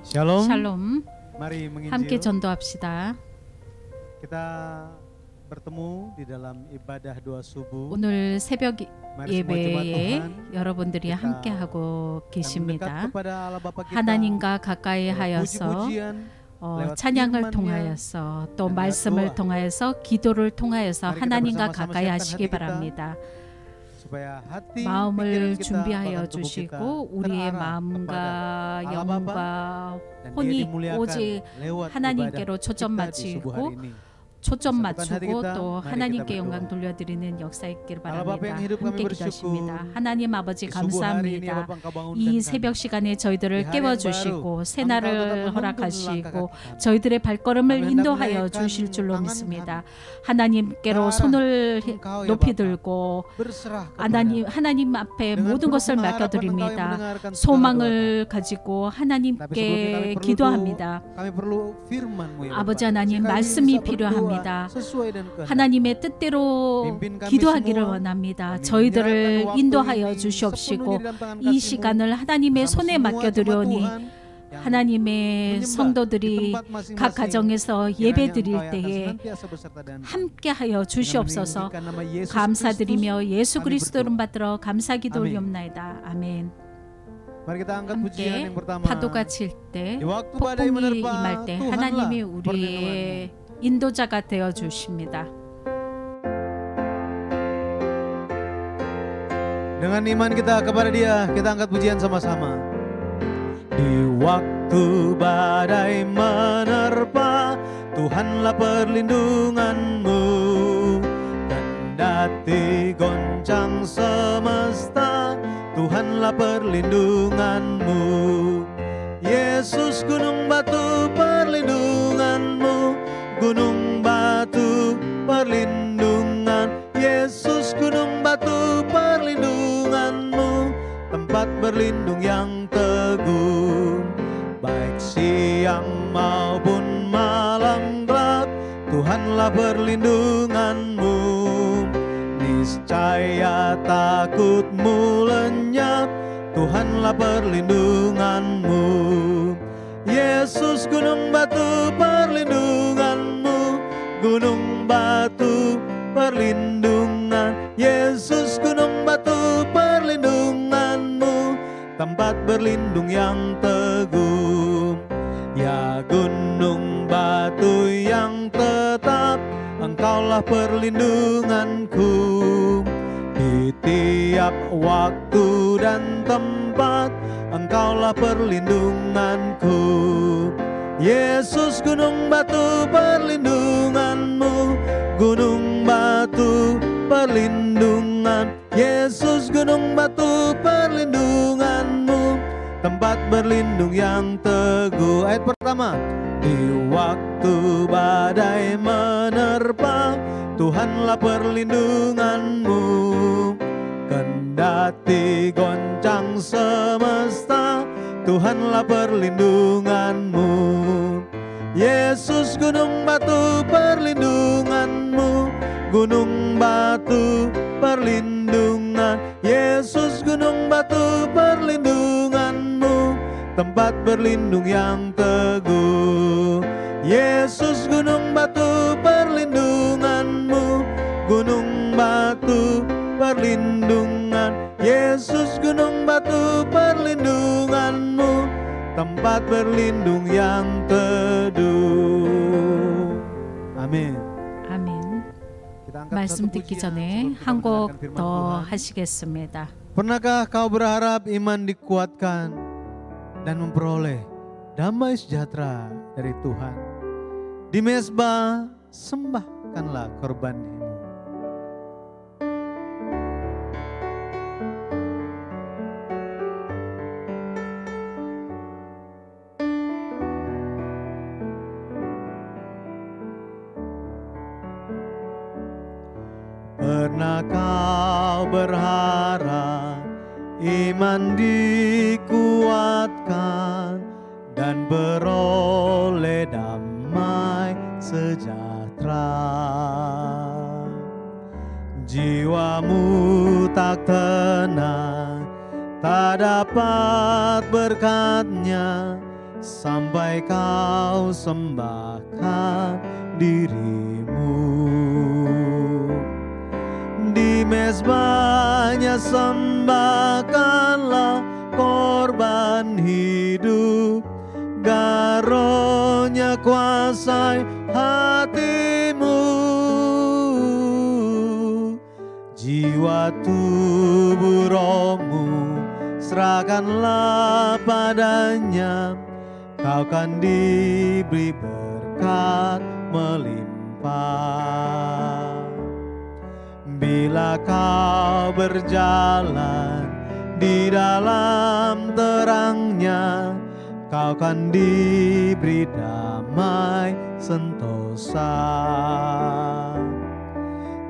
Shalom. 샬롬. Mari 함께 menginjil. 전도합시다. Kita bertemu di dalam ibadah doa subuh. 오늘 새벽 Mari semua jemaat 예배에 Tuhan, 여러분들이 kita 함께 하고 mendekat 계십니다. kepada Allah Bapa kita 하나님과 가까이 lewat 하여서 puji-pujian, lewat 찬양을 firman-Nya, 통하여서 또 dan lewat 말씀을 doa. 통하여서 기도를 통하여서 Mari kita 하나님과 bersama-sama 가까이 siapkan 하시기 hati kita, 바랍니다. supaya hati, pikiran 마음을 kita, 준비하여 bahkan tubuh kita 주시고 우리의 terarah 마음과 kepada Allah 영과 dan Dia 혼이 dimuliakan 오직 lewat 하나님께로 ibadah 초점 kita di subuh hari 맞추고 ini. 초점 Satukan hati 맞추고 kita, 또 mari 하나님께 kita 영광 berdoa. 돌려드리는 역사 있길 Allah Bapa 바랍니다. yang hidup, kami 함께 bersyukur. 기도하십니다. 하나님 아버지 Di subuh hari ini 감사합니다. Bapa Engkau bangunkan 이 kami. 새벽 시간에 Di 저희들을 hari yang 깨워주시고 baru, 새 Engkau tetap 날을 menuntun 허락하시고 langkah kaki kami. 저희들의 발걸음을 Kami hendak 인도하여 menaikkan 주실 줄로 tangan 믿습니다. kami 하나님께로 ke arah 손을 Engkau ya 높이 Bapa. 들고 Berserah kepada 하나님 앞에 dengan 모든 penuh 것을 pengharapan Engkau yang 맡겨드립니다. mendengarkan segala doa 소망을 가지고 Tapi sebelumnya 하나님께 kami perlu 기도합니다. kami perlu firman-Mu ya 아버지 Bapa. 하나님, Jika kami 말씀이 bisa berdoa 필요합니다. sesuai dengan kehendak, 하나님의 뜻대로 pimpin kami 기도하기를 semua. 원합니다. Kami 저희들을 menyerahkan waktu 인도하여 ini 주시옵시고 sepenuhnya di dalam tangan 이 kasih-Mu. 시간을 하나님의 Bersama 손에 semua jemaat 맡겨드려오니 Tuhan yang 하나님의 menyembah di 성도들이 tempat 각 masing-masing. 가정에서 Kiranya 예배 Engkau 드릴 yang akan 때에 senantiasa beserta dengan kami. 함께하여 Dengan 주시옵소서. meninggikan nama Yesus 감사드리며 Kristus, 예수 kami 그리스도 이름 berdoa. 받들어 감사기도 아멘. 올리옵나이다. 아멘. Mari kita angkat pujian 함께 yang pertama. 파도가 칠 때, Di waktu badai 폭풍이 menerpa, 임할 때 Tuhanlah 하나님이 perlindunganmu. 우리의 인도자가 되어 주십니다. Dengan iman kita kepada Dia, kita angkat pujian sama-sama. Di waktu badai menerpa, Tuhanlah perlindunganmu. Kendati goncang semesta, Tuhanlah perlindunganmu. Yesus gunung batu perlindunganmu, gunung batu perlindungan. Yesus gunung batu perlindunganmu, tempat berlindung yang teguh. Baik siang maupun malam gelap, Tuhanlah perlindunganmu. Niscaya takutmu lenyap, Tuhanlah perlindunganmu. Yesus gunung batu perlindunganmu, gunung batu perlindungan. Yesus gunung batu perlindunganmu, tempat berlindung yang teguh. Ya gunung batu yang tetap, Engkaulah perlindunganku. Di tiap waktu dan tempat, Engkaulah perlindunganku. Yesus gunung batu perlindunganmu, gunung batu perlindungan. Yesus gunung batu perlindunganmu, tempat berlindung yang teguh. Ayat pertama. Di waktu badai menerpa, Tuhanlah perlindunganmu. Kendati goncang semesta, Tuhanlah perlindunganmu. Yesus gunung batu perlindunganmu, gunung batu perlindungan. Yesus gunung batu perlindunganmu, tempat berlindung yang teguh. Yesus gunung batu perlindunganmu, gunung batu perlindungan. Yesus gunung batu perlindunganmu, tempat berlindung yang teduh. Amin. 아멘. Kita angkat 말씀 satu 듣기 pujian 전에 sebelum kita 한 곡 mendengarkan firman 더 Tuhan. 하시겠습니다. Pernahkah kau berharap iman dikuatkan dan memperoleh damai sejahtera dari Tuhan? Di mezbah sembahkanlah korbanmu. Pernah kau berharap iman dikuatkan dan beroleh damai sejahtera? Jiwamu tak tenang, tak dapat berkatnya, sampai kau sembahkan dirimu. Di mezbahnya sembahkanlah korban hidup, garonya kuasai hatimu. Jiwa tubuh rohmu serahkanlah padanya, kau kan diberi berkat melimpah. Bila kau berjalan di dalam terangnya, kau kan diberi damai sentosa.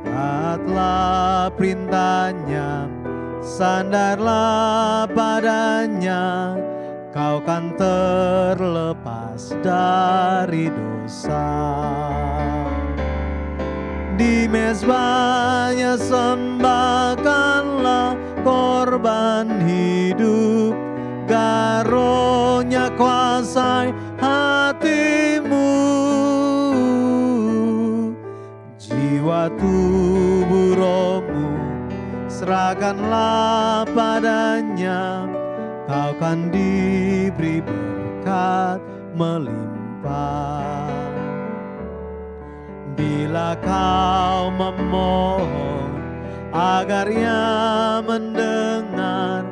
Taatlah perintahnya, sandarlah padanya, kau kan terlepas dari dosa. Di mezbahnya sembahkanlah korban hidup, garonya kuasai hatimu. Jiwa tubuh rohmu serahkanlah padanya, kau kan diberi berkat melimpah. Bila kau memohon agar Ia mendengar,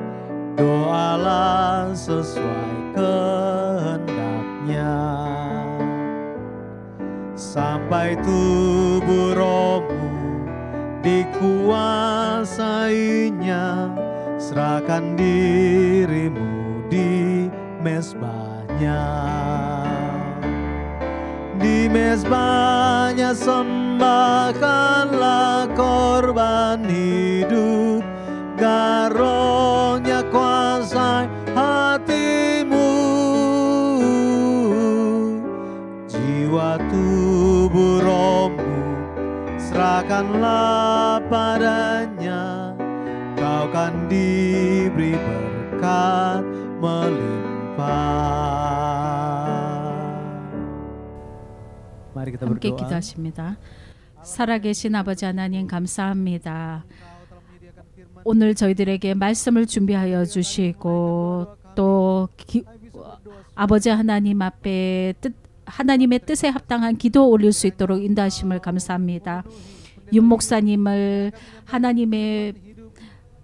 doalah sesuai kehendaknya. Sampai tubuh rohmu dikuasainya, serahkan dirimu di mezbahnya. Di mezbahnya sembahkanlah korban hidup, garonya kuasai hatimu. Jiwa tubuh rohmu serahkanlah padanya, kau kan diberi berkat melimpah. Mari kita 함께 berdoa. 기도하십니다. 살아계신 아버지 하나님 감사합니다. 오늘 저희들에게 말씀을 준비하여 주시고 또 아버지 하나님 앞에 하나님의 뜻에 합당한 기도 올릴 수 있도록 인도하심을 감사합니다. 윤 목사님을 하나님의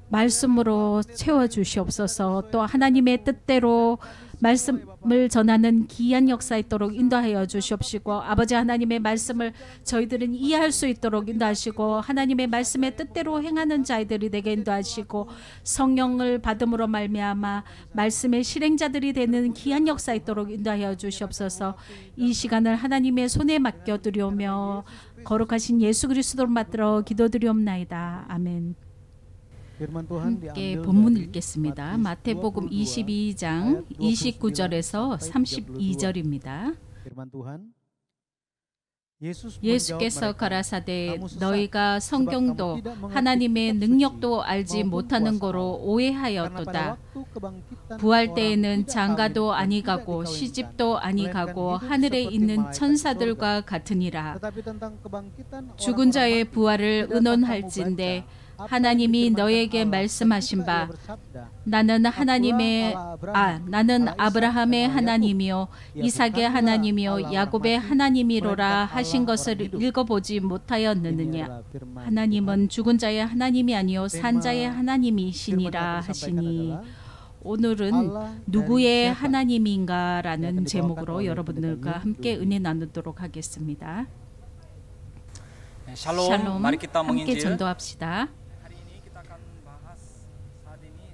말씀으로 채워 주시옵소서. 또 하나님의 뜻대로 말씀을 전하는 귀한 역사 있도록 인도하여 주시옵시고, 아버지 하나님의 말씀을 저희들은 이해할 수 있도록 인도하시고, 하나님의 말씀의 뜻대로 행하는 자들이 되게 인도하시고, 성령을 받음으로 말미암아 말씀의 실행자들이 되는 귀한 역사 있도록 인도하여 주시옵소서. 이 시간을 하나님의 손에 맡겨드리오며 거룩하신 예수 그리스도로 받들어 기도드리옵나이다. 아멘. 함께 본문 읽겠습니다. 마태복음 22장 29절에서 32절입니다. 예수께서 가라사대 너희가 성경도 하나님의 능력도 알지 못하는 거로 오해하였도다. 부활 때에는 장가도 아니 가고 시집도 아니 가고 하늘에 있는 천사들과 같으니라. 죽은 자의 부활을 의논할진대 하나님이 너에게 말씀하신 바 나는 아브라함의 하나님이요 이삭의 하나님이요 야곱의 하나님이로라 하신 것을 읽어보지 못하였느냐. 하나님은 죽은 자의 하나님이 아니요 산 자의 하나님이시니라 하시니. 오늘은 누구의 하나님인가라는 제목으로 여러분들과 함께 은혜 나누도록 하겠습니다. 샬롬, 함께 전도합시다.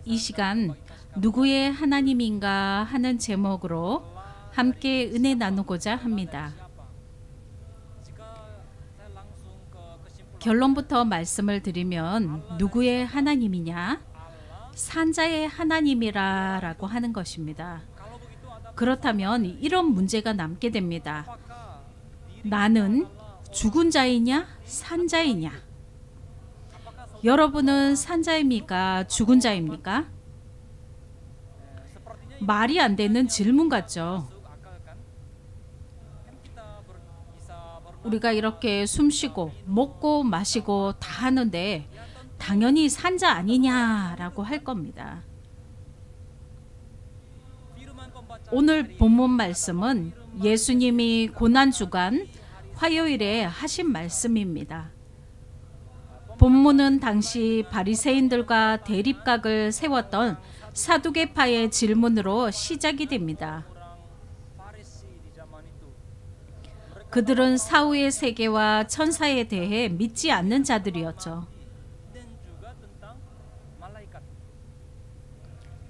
이 시간 누구의 하나님인가 하는 제목으로 함께 은혜 나누고자 합니다. 결론부터 말씀을 드리면 누구의 하나님이냐? 산자의 하나님이라고 하는 것입니다. 그렇다면 이런 문제가 남게 됩니다. 나는 죽은 자이냐? 산자이냐? 여러분은 산자입니까? 죽은 자입니까? 말이 안 되는 질문 같죠. 우리가 이렇게 숨쉬고 먹고 마시고 다 하는데 당연히 산자 아니냐라고 할 겁니다. 오늘 본문 말씀은 예수님이 고난주간 화요일에 하신 말씀입니다. 본문은 당시 바리새인들과 대립각을 세웠던 사두개파의 질문으로 시작이 됩니다. 그들은 사후의 세계와 천사에 대해 믿지 않는 자들이었죠.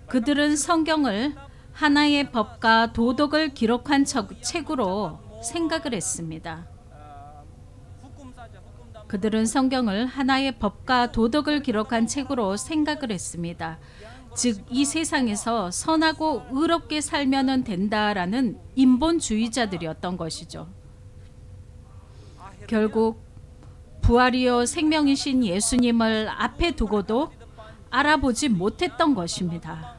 그들은 성경을 하나의 법과 도덕을 기록한 책으로 생각을 했습니다. 그들은 성경을 하나의 법과 도덕을 기록한 책으로 생각을 했습니다. 즉, 이 세상에서 선하고 의롭게 살면 된다라는 인본주의자들이었던 것이죠. 결국 부활이요 생명이신 예수님을 앞에 두고도 알아보지 못했던 것입니다.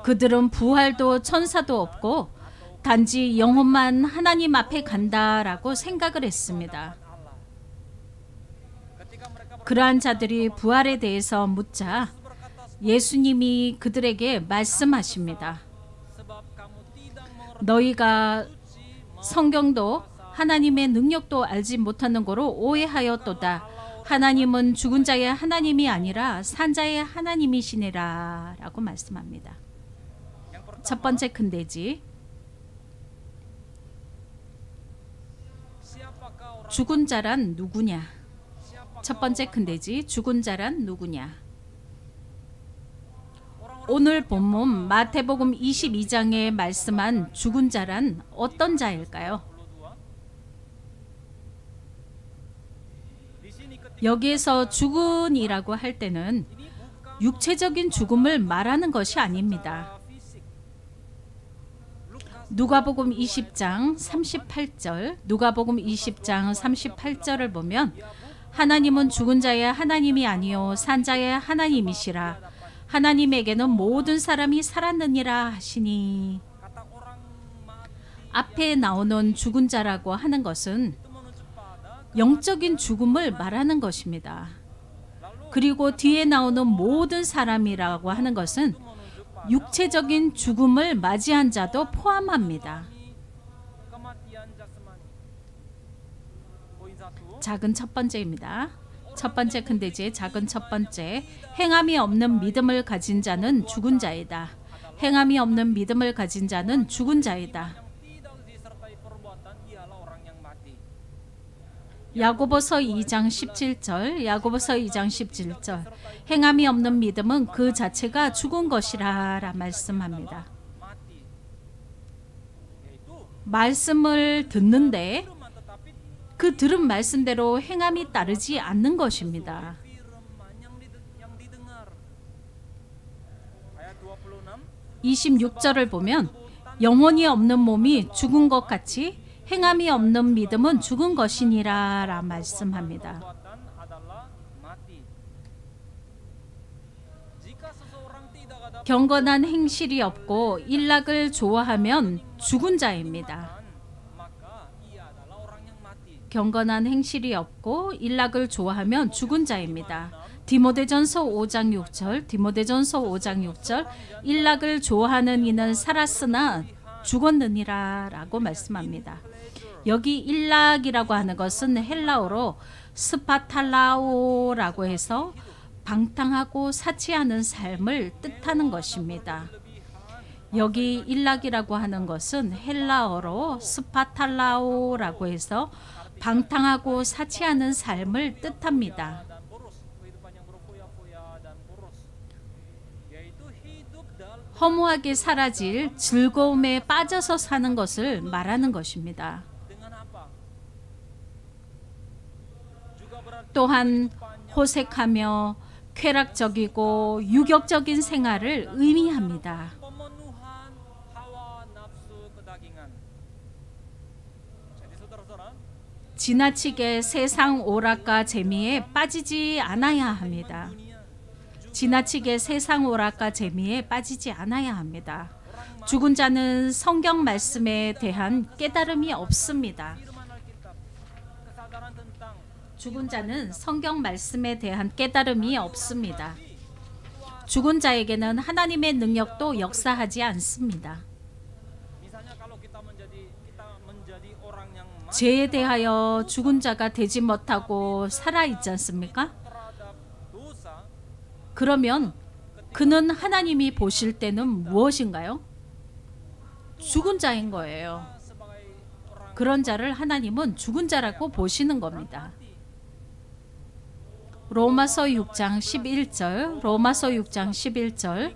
그들은 부활도 천사도 없고 단지 영혼만 하나님 앞에 간다라고 생각을 했습니다. 그러한 자들이 부활에 대해서 묻자 예수님이 그들에게 말씀하십니다. 너희가 성경도 하나님의 능력도 알지 못하는 거로 오해하였도다. 하나님은 죽은 자의 하나님이 아니라 산 자의 하나님이시니라 라고 말씀합니다. 첫 번째 큰돼지, 죽은 자란 누구냐? 첫 번째 큰돼지, 죽은 자란 누구냐? 오늘 본문 마태복음 22장에 말씀한 죽은 자란 어떤 자일까요? 여기에서 죽은이라고 할 때는 육체적인 죽음을 말하는 것이 아닙니다. 누가복음 20장 38절, 누가복음 20장 38절을 보면 하나님은 죽은 자의 하나님이 아니요 산 자의 하나님이시라. 하나님에게는 모든 사람이 살았느니라 하시니. 앞에 나오는 죽은 자라고 하는 것은 영적인 죽음을 말하는 것입니다. 그리고 뒤에 나오는 모든 사람이라고 하는 것은 육체적인 죽음을 맞이한 자도 포함합니다. 작은 첫 번째입니다. 첫 번째 큰돼지의 작은 첫 번째, 행함이 없는 믿음을 가진 자는 죽은 자이다. 행함이 없는 믿음을 가진 자는 죽은 자이다. 야고보서 2장 17절, 야고보서 2장 17절, 행함이 없는 믿음은 그 자체가 죽은 것이라 말씀합니다. 말씀을 듣는데 그 들은 말씀대로 행함이 따르지 않는 것입니다. 26절을 보면 영혼이 없는 몸이 죽은 것 같이 행함이 없는 믿음은 죽은 것이니라 라 말씀합니다. 경건한 행실이 없고 일락을 좋아하면 죽은 자입니다. 경건한 행실이 없고 일락을 좋아하면 죽은 자입니다. 디모데전서 5장 6절, 디모데전서 5장 6절, 일락을 좋아하는 이는 살았으나 죽었느니라 라고 말씀합니다. 여기 일락이라고 하는 것은 헬라어로 스파탈라오라고 해서 방탕하고 사치하는 삶을 뜻하는 것입니다. 여기 일락이라고 하는 것은 헬라어로 스파탈라오라고 해서 방탕하고 사치하는 삶을 뜻합니다. 허무하게 사라질 즐거움에 빠져서 사는 것을 말하는 것입니다. 또한 호색하며 쾌락적이고 유격적인 생활을 의미합니다. 지나치게 세상 오락과 재미에 빠지지 않아야 합니다. 지나치게 세상 오락과 재미에 빠지지 않아야 합니다. 죽은 자는 성경 말씀에 대한 깨달음이 없습니다. 죽은 자는 성경 말씀에 대한 깨달음이 없습니다. 죽은 자에게는 하나님의 능력도 역사하지 않습니다. 죄에 대하여 죽은 자가 되지 못하고 살아있지 않습니까? 그러면 그는 하나님이 보실 때는 무엇인가요? 죽은 자인 거예요. 그런 자를 하나님은 죽은 자라고 보시는 겁니다. 로마서 6장 11절, 로마서 6장 11절.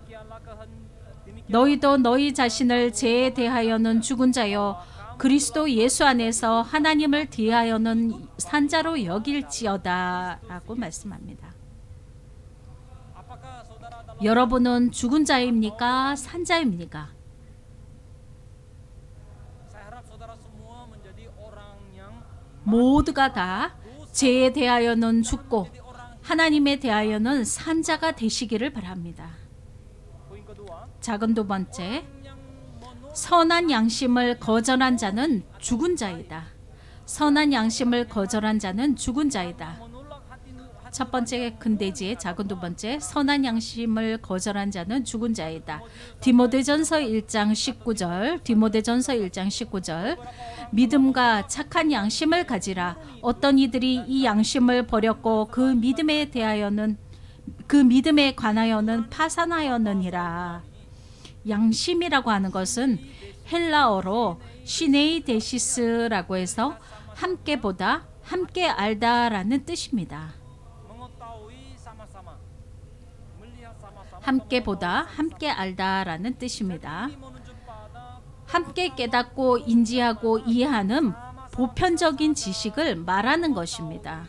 너희도 너희 자신을 죄에 대하여는 죽은 자요 그리스도 예수 안에서 하나님을 대하여는 산자로 여길지어다 라고 말씀합니다. 여러분은 죽은 자입니까? 산자입니까? 모두가 다 죄에 대하여는 죽고 하나님에 대하여는 산자가 되시기를 바랍니다. 작은 두 번째, 선한 양심을 거절한 자는 죽은 자이다. 선한 양심을 거절한 자는 죽은 자이다. 첫 번째 근대지의 작은 두 번째, 선한 양심을 거절한 자는 죽은 자이다. 디모데전서 1장 19절, 디모데전서 1장 19절. 믿음과 착한 양심을 가지라. 어떤 이들이 이 양심을 버렸고 그 믿음에 관하여는 파산하였느니라. 양심이라고 하는 것은 헬라어로 시네이데시스라고 해서 함께보다 함께 알다라는 뜻입니다. 함께보다 함께 알다라는 뜻입니다. 함께 깨닫고 인지하고 이해하는 보편적인 지식을 말하는 것입니다.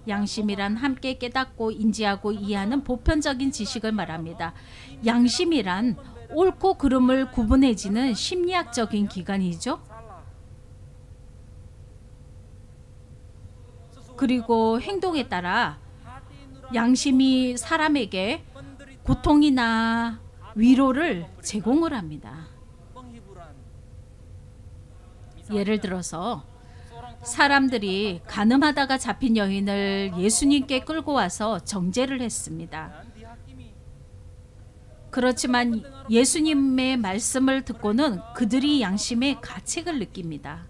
양심이란 함께 깨닫고 인지하고 이해하는 보편적인 지식을 말합니다. 양심이란 옳고 그름을 구분해지는 심리학적인 기관이죠. 그리고 행동에 따라 양심이 사람에게 고통이나 위로를 제공을 합니다. 예를 들어서 사람들이 간음하다가 잡힌 여인을 예수님께 끌고 와서 정죄를 했습니다. 그렇지만 예수님의 말씀을 듣고는 그들이 양심의 가책을 느낍니다.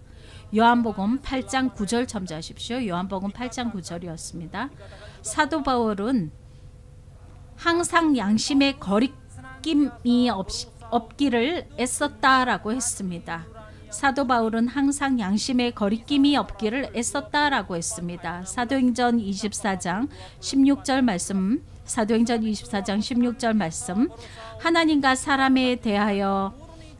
요한복음 8장 9절 참조하십시오. 요한복음 8장 9절이었습니다. 사도 바울은 항상 양심의 거리낌이 없기를 애썼다라고 했습니다. 사도 바울은 항상 양심의 거리낌이 없기를 애썼다라고 했습니다. 사도행전 24장 16절 말씀, 사도행전 24장 16절 말씀. 하나님과 사람에 대하여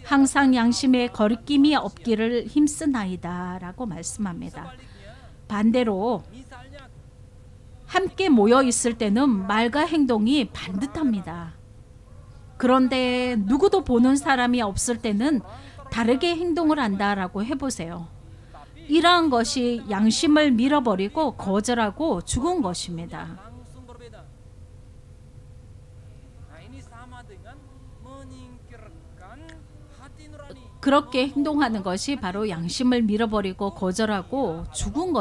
항상 양심의 거리낌이 없기를 힘쓰나이다라고 말씀합니다. 반대로 함께 모여 있을 때는 말과 행동이 반듯합니다. 그런데 누구도 보는 사람이 없을 때는 다르게 행동을 한다라고 해보세요. 이러한 것이 양심을 밀어버리고 거절하고 죽은 것입니다. 그렇게 행동하는 것이 바로 양심을 밀어버리고 거절하고 죽은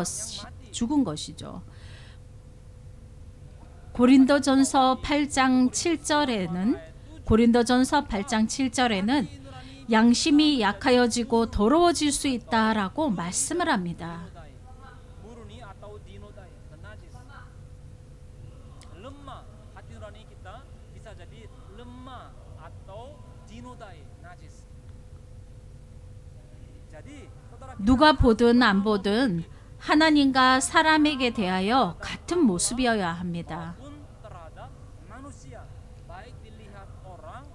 것이죠. 고린도전서 8장 7절에는 양심이 약하여지고 더러워질 수 있다라고 말씀을 합니다. 누가 보든 안 보든 하나님과 사람에게 대하여 같은 모습이어야 합니다.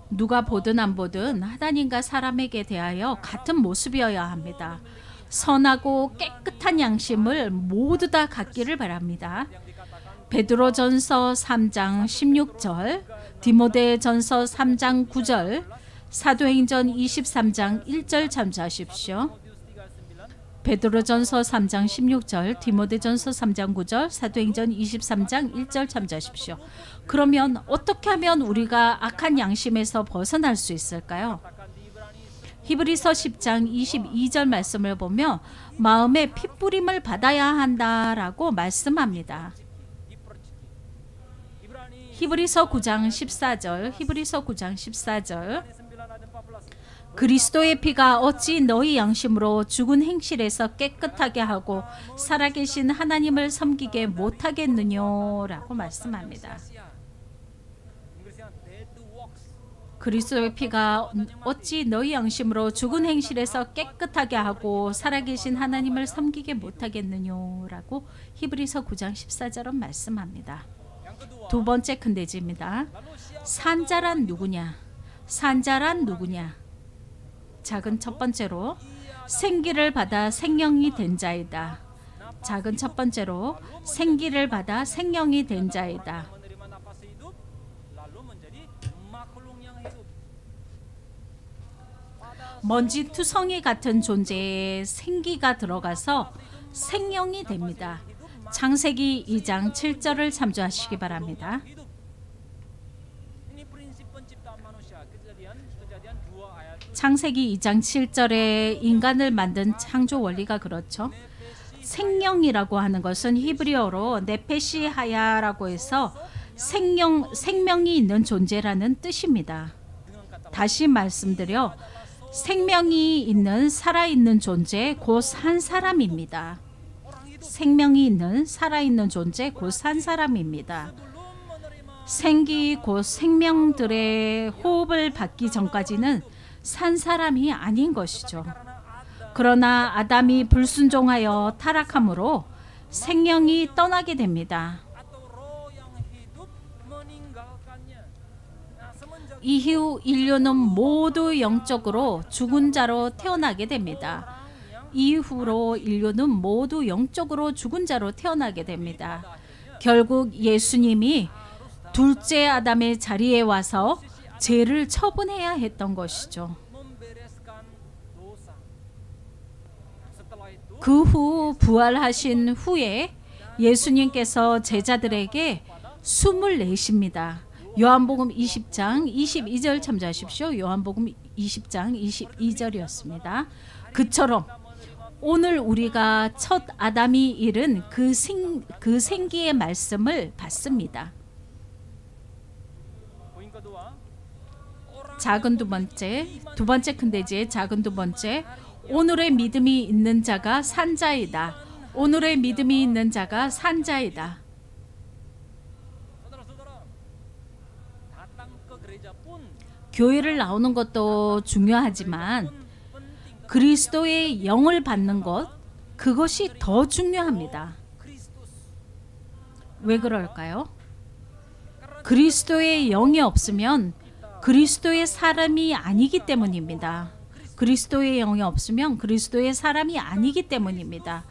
누가 보든 안 보든 하나님과 사람에게 대하여 같은 모습이어야 합니다. 선하고 깨끗한 양심을 모두 다 갖기를 바랍니다. 베드로전서 3장 16절, 디모데전서 3장 9절, 사도행전 23장 1절 참조하십시오. 베드로전서 3장 16절, 디모데전서 3장 9절, 사도행전 23장 1절 참조하십시오. 그러면 어떻게 하면 우리가 악한 양심에서 벗어날 수 있을까요? 히브리서 10장 22절 말씀을 보며 마음의 핏부림을 받아야 한다라고 말씀합니다. 히브리서 9장 14절, 히브리서 9장 14절, 그리스도의 피가 어찌 너희 양심으로 죽은 행실에서 깨끗하게 하고 살아계신 하나님을 섬기게 못하겠느냐라고 말씀합니다. 그리스도의 피가 어찌 너희 양심으로 죽은 행실에서 깨끗하게 하고 살아계신 하나님을 섬기게 못하겠느냐라고 히브리서 9장 14절은 말씀합니다. 두 번째 큰 대지입니다. 산자란 누구냐? 산자란 누구냐? 작은 첫 번째로 생기를 받아 생명이 된 자이다. 작은 첫 번째로 생기를 받아 생명이 된 자이다. 먼지 투성이 같은 존재에 생기가 들어가서 생명이 됩니다. 창세기 2장 7절을 참조하시기 바랍니다. 창세기 2장 7절에 인간을 만든 창조 원리가 그렇죠. 생명이라고 하는 것은 히브리어로 네페시하야라고 해서 생명이 있는 존재라는 뜻입니다. 다시 말씀드려 생명이 있는 살아있는 존재 곧 산 사람입니다. 생명이 있는 살아있는 존재 곧 산 사람입니다. 생기 곧 생명들의 호흡을 받기 전까지는 산 사람이 아닌 것이죠. 그러나 아담이 불순종하여 타락함으로 생명이 떠나게 됩니다. 이후 인류는 모두 영적으로 죽은 자로 태어나게 됩니다. 이후로 인류는 모두 영적으로 죽은 자로 태어나게 됩니다. 결국 예수님이 둘째 아담의 자리에 와서 죄를 처분해야 했던 것이죠. 그 후 부활하신 후에 예수님께서 제자들에게 숨을 내쉽니다. 요한복음 20장 22절 참조하십시오. 요한복음 20장 22절이었습니다. 그처럼 오늘 우리가 첫 아담이 이룬 그 생기의 말씀을 받습니다. 작은 두 번째 큰 대지의 작은 두 번째, 오늘의 믿음이 있는 자가 산자이다. 오늘의 믿음이 있는 자가 산자이다. 교회를 나오는 것도 중요하지만 그리스도의 영을 받는 것, 그것이 더 중요합니다. 왜 그럴까요? 그리스도의 영이 없으면 그리스도의 사람이 아니기 때문입니다. 그리스도의 영이 없으면 그리스도의 사람이 아니기 때문입니다.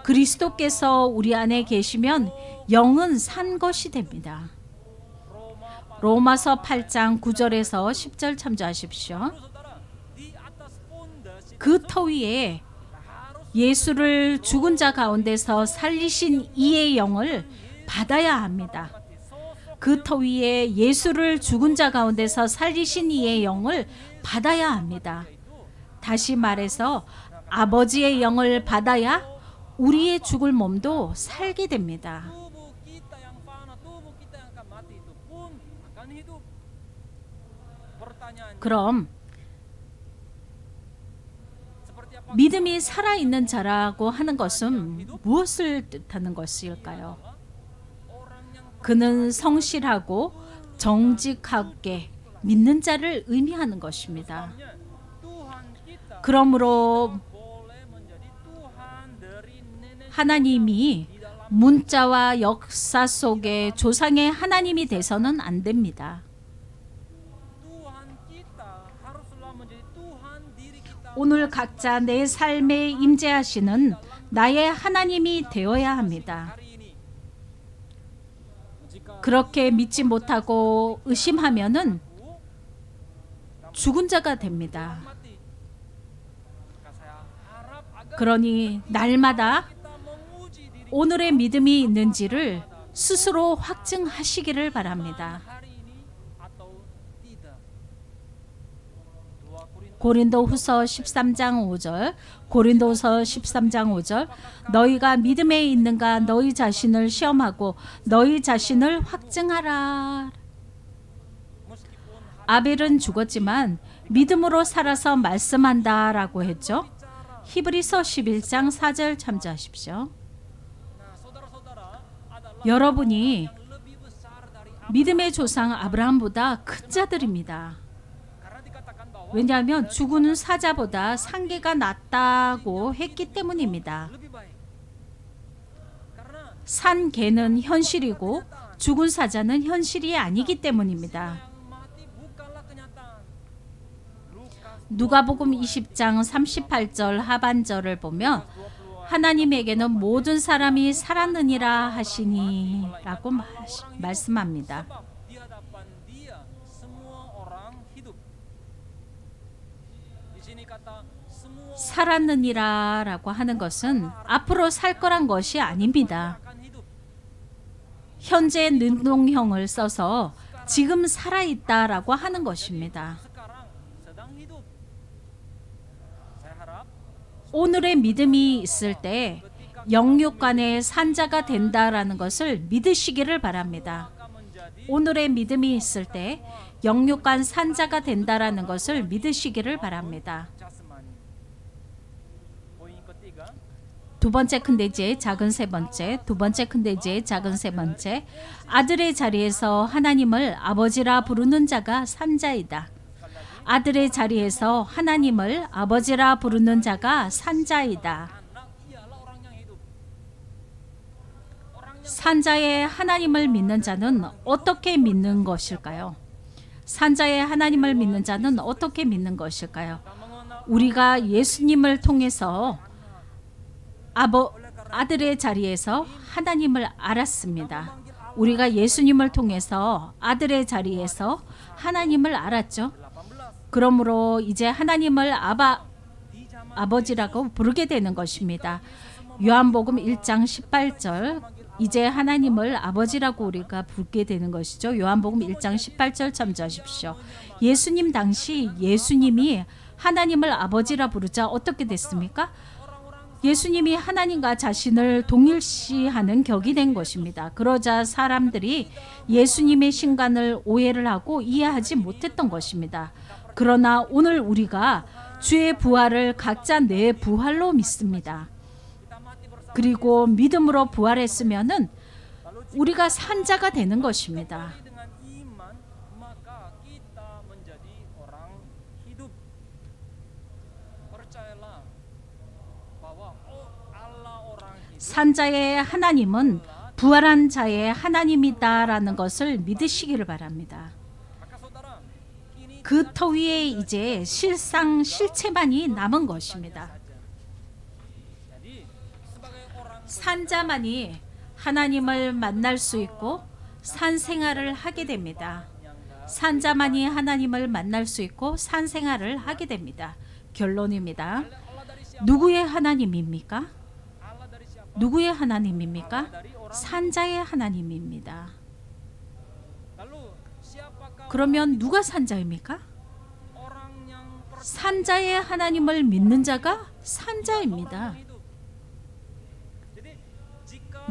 그리스도께서 우리 안에 계시면 영은 산 것이 됩니다. 로마서 8장 9절에서 10절 참조하십시오. 그 터 위에 예수를 죽은 자 가운데서 살리신 이의 영을 받아야 합니다. 그 터 위에 예수를 죽은 자 가운데서 살리신 이의 영을 받아야 합니다. 다시 말해서 아버지의 영을 받아야 우리의 죽을 몸도 살게 됩니다. 그럼 믿음이 살아있는 자라고 하는 것은 무엇을 뜻하는 것일까요? 그는 성실하고 정직하게 믿는 자를 의미하는 것입니다. 그러므로 하나님이 문자와 역사 속에 조상의 하나님이 돼서는 안 됩니다. 오늘 각자 내 삶에 임재하시는 나의 하나님이 되어야 합니다. 그렇게 믿지 못하고 의심하면은 죽은 자가 됩니다. 그러니 날마다 오늘의 믿음이 있는지를 스스로 확증하시기를 바랍니다. 고린도후서 13장 5절, 고린도서 13장 5절, 너희가 믿음에 있는가 너희 자신을 시험하고 너희 자신을 확증하라. 아벨은 죽었지만 믿음으로 살아서 말씀한다라고 했죠. 히브리서 11장 4절 참조하십시오. 여러분이 믿음의 조상 아브라함보다 큰 자들입니다. 왜냐하면 죽은 사자보다 상계가 낫다고 했기 때문입니다. 산 개는 현실이고 죽은 사자는 현실이 아니기 때문입니다. 누가복음 20장 38절 하반절을 보면 하나님에게는 모든 사람이 살았느니라 하시니 라고 말씀합니다. 살았느니라 라고 하는 것은 앞으로 살 거란 것이 아닙니다. 현재 능동형을 써서 지금 살아있다 라고 하는 것입니다. 오늘의 믿음이 있을 때 영육간의 산자가 된다라는 것을 믿으시기를 바랍니다. 오늘의 믿음이 있을 때 영육간 산자가 된다라는 것을 믿으시기를 바랍니다. 두 번째 큰 돼지의 작은 세 번째, 두 번째 큰 돼지의 작은 세 번째, 아들의 자리에서 하나님을 아버지라 부르는 자가 산자이다. 아들의 자리에서 하나님을 아버지라 부르는 자가 산자이다. 산자의 하나님을 믿는 자는 어떻게 믿는 것일까요? 산자의 하나님을 믿는 자는 어떻게 믿는 것일까요? 우리가 예수님을 통해서 아들의 자리에서 하나님을 알았습니다. 우리가 예수님을 통해서 아들의 자리에서 하나님을 알았죠. 그러므로 이제 하나님을 아버지라고 부르게 되는 것입니다. 요한복음 1장 18절, 이제 하나님을 아버지라고 우리가 부르게 되는 것이죠. 요한복음 1장 18절 참조하십시오. 예수님 당시 예수님이 하나님을 아버지라 부르자 어떻게 됐습니까? 예수님이 하나님과 자신을 동일시하는 격이 된 것입니다. 그러자 사람들이 예수님의 신간을 오해를 하고 이해하지 못했던 것입니다. 그러나 오늘 우리가 주의 부활을 각자 내 부활로 믿습니다. 그리고 믿음으로 부활했으면은 우리가 산자가 되는 것입니다. 산자의 하나님은 부활한 자의 하나님이다라는 것을 믿으시기를 바랍니다. 그 터 위에 이제 실체만이 남은 것입니다. 산자만이 하나님을 만날 수 있고 산생활을 하게 됩니다. 산자만이 하나님을 만날 수 있고 산생활을 하게 됩니다. 결론입니다. 누구의 하나님입니까? 누구의 하나님입니까? 산자의 하나님입니다. 그러면 누가 산자입니까? 산자의 하나님을 믿는 자가 산자입니다.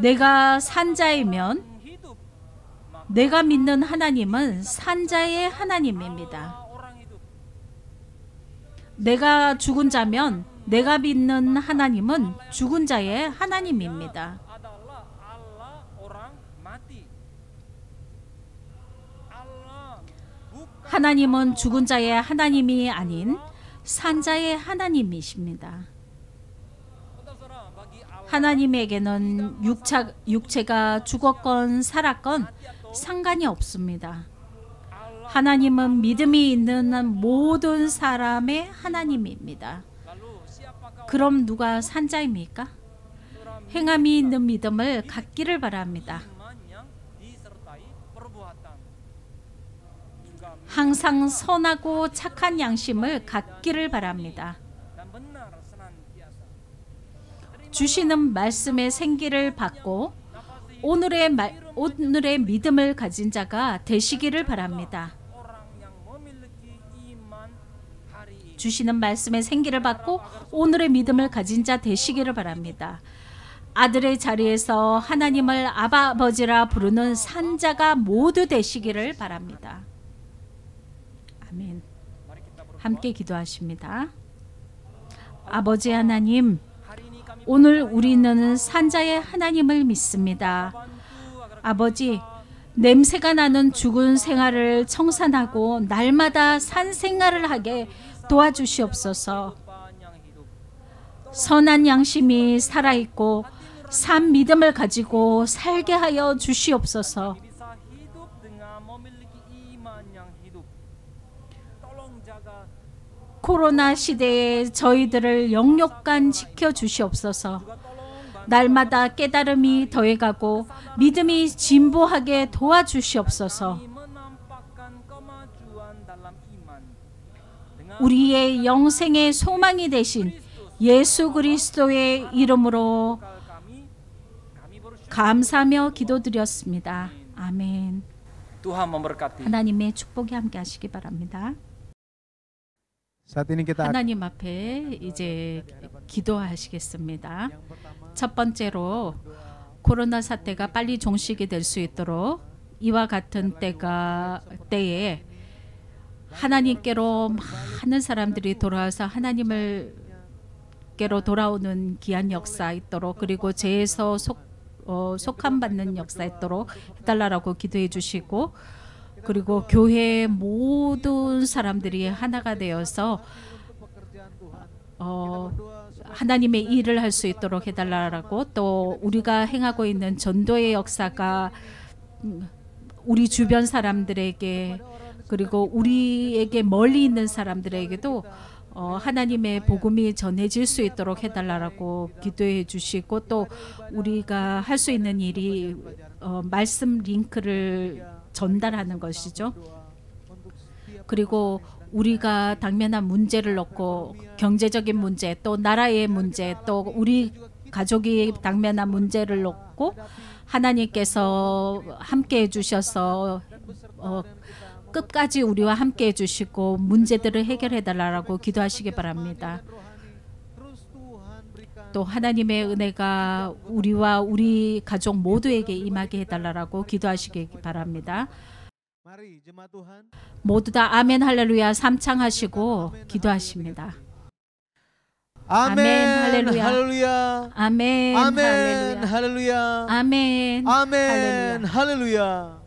내가 산자이면 내가 믿는 하나님은 산자의 하나님입니다. 내가 죽은 자면 내가 믿는 하나님은 죽은 자의 하나님입니다. 하나님은 죽은 자의 하나님이 아닌 산자의 하나님이십니다. 하나님에게는 육체가 죽었건 살았건 상관이 없습니다. 하나님은 믿음이 있는 모든 사람의 하나님입니다. 그럼 누가 산자입니까? 행함이 있는 믿음을 갖기를 바랍니다. 항상 선하고 착한 양심을 갖기를 바랍니다. 주시는 말씀의 생기를 받고 오늘의 믿음을 가진 자가 되시기를 바랍니다. 주시는 말씀의 생기를 받고 오늘의 믿음을 가진 자 되시기를 바랍니다. 아들의 자리에서 하나님을 아버지라 부르는 산자가 모두 되시기를 바랍니다. 아멘. 함께 기도하십니다. 아버지 하나님, 오늘 우리는 산자의 하나님을 믿습니다. 아버지, 냄새가 나는 죽은 생활을 청산하고 날마다 산 생활을 하게 도와주시옵소서. 선한 양심이 살아있고 산 믿음을 가지고 살게 하여 주시옵소서. 코로나 시대에 저희들을 영육간 지켜주시옵소서. 날마다 깨달음이 더해가고 믿음이 진보하게 도와주시옵소서. 우리의 영생의 소망이 되신 예수 그리스도의 이름으로 감사하며 기도드렸습니다. 아멘. 하나님의 축복이 함께 하시기 바랍니다. Saat ini kita 하나님 앞에 이제 기도하시겠습니다. 첫 번째로 코로나 사태가 빨리 종식이 될 수 있도록 이와 같은 때에 하나님께로 많은 사람들이 돌아와서 하나님을께로 돌아오는 귀한 역사 있도록, 그리고 죄에서 속함 받는 역사 있도록 해달라고 기도해 주시고, 그리고 교회의 모든 사람들이 하나가 되어서 하나님의 일을 할 수 있도록 해달라고, 또 우리가 행하고 있는 전도의 역사가 우리 주변 사람들에게, 그리고 우리에게 멀리 있는 사람들에게도 하나님의 복음이 전해질 수 있도록 해달라고 기도해 주시고, 또 우리가 할 수 있는 일이 말씀 링크를 전달하는 것이죠. 그리고 우리가 당면한 문제를 놓고 경제적인 문제, 또 나라의 문제, 또 우리 가족이 당면한 문제를 놓고 하나님께서 함께 해주셔서 끝까지 우리와 함께 해주시고 문제들을 해결해 달라고 기도하시기 바랍니다. 또 하나님의 은혜가 우리와 우리 가족 모두에게 임하게 해달라고 기도하시기 바랍니다. 모두 다 아멘 할렐루야 삼창하시고 기도하십니다. 아멘 할렐루야. 할렐루야. 아멘 아멘 할렐루야. 할렐루야. 아멘 아멘 할렐루야. 할렐루야.